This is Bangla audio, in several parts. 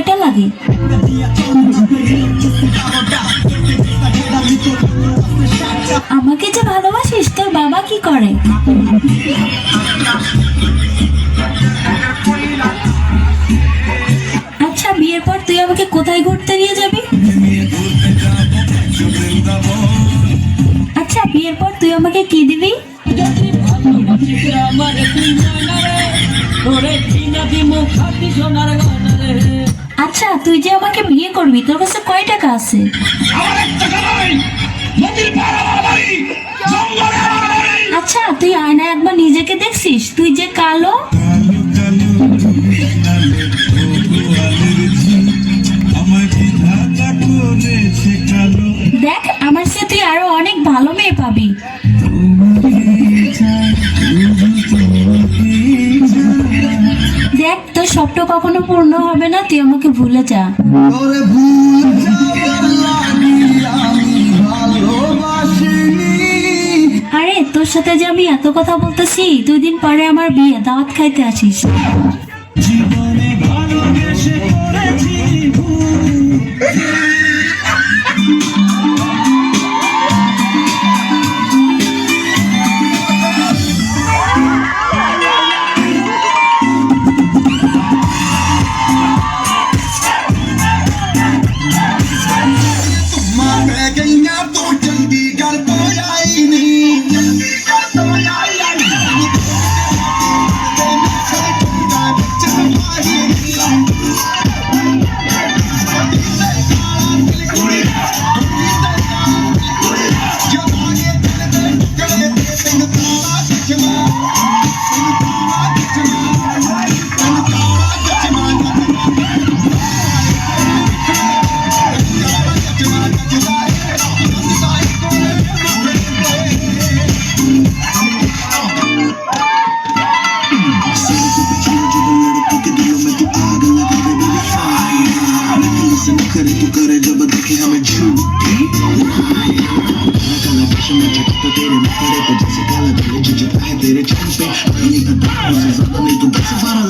কয়টা লাগে? আমাকে যে ভালোবাসিস, তোর বাবা কি করে? আচ্ছা, বিয়ের পর তুই আমাকে কোথায় ঘুরতে নিয়ে যাবি? আচ্ছা, বিয়ের পর তুই আমাকে কি দিবি? আচ্ছা, তুই যে আমাকে বিয়ে করবি, তোর কাছে কয় টাকা আছে? আচ্ছা, তুই আয়নায় একবার নিজেকে দেখছিস? তুই যে কালো। দেখ, আমার সাথে তুই আরো অনেক ভালো মেয়ে পাবি। দেখ, তোর স্বপ্ন কখনো পূর্ণ হবে না, তুই আমাকে ভুলে যা। আরে, তোর সাথে যে আমি এত কথা বলতেছি, 2 দিন পরে আমার বিয়ে, দাওয়াত খাইতে আসিস। জীবনে ভালোবেসে করেছি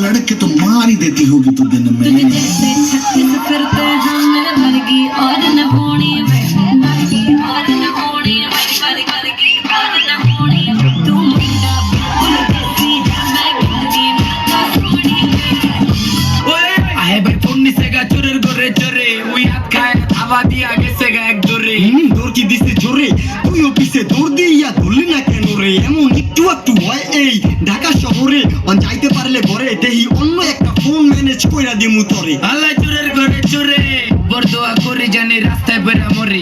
लड़के तो मार ही देती होगी तू दिन में। जैसे छत्तीस फिरते हैं मेरे वर्गी और न होनी और न होनी वर्गी और न होनी तू मुंडा बिल्कुल कैसी मैं गंदी मैं सोनी ओए आए भाई फोन से गा चोरे गोरे चोरे ওই হাত খায় আবা দিয়া গেছে গা এক জোরে দৌড় কি দিছে জোরে তুই অফিসে দৌড় দিয়া ধরলি না কেন রে এমন একটু একটু হয় এই ঢাকা শহরে অন যাইতে পারলে ঘরে দেহি অন্য একটা ফোন ম্যানেজ কইরা দিমু তোরে আল্লাহ চোরের ঘরে চোরে বরদোয়া করে জানি রাস্তায় বেরা মরে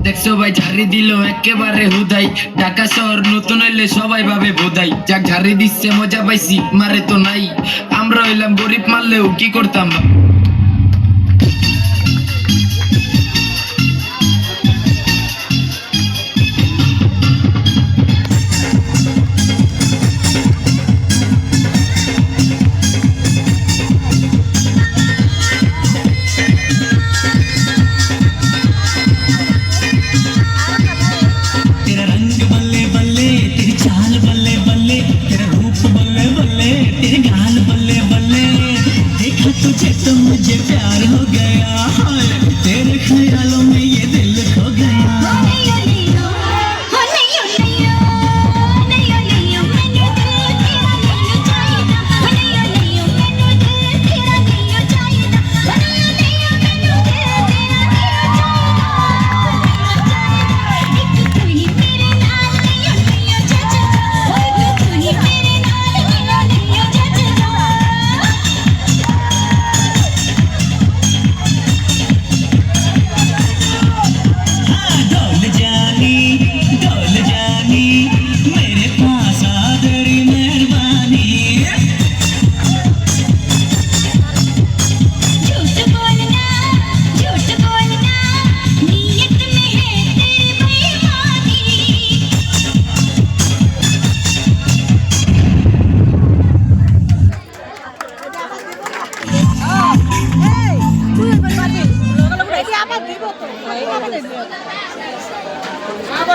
দেখছো ভাই ঝাড়ি দিল একেবারে হুদাই ঢাকা শহর নতুন হইলে সবাই ভাবে বোধাই যাক ঝাড়ি দিচ্ছে মজা পাইছি মারে তো নাই আমরা হইলাম গরিব মারলেও কি করতাম तुझे तो मुझे प्यार हो गया तेरे ख्यालों में ये दिल खो गया Apa gitu tuh? Kayak apa deh?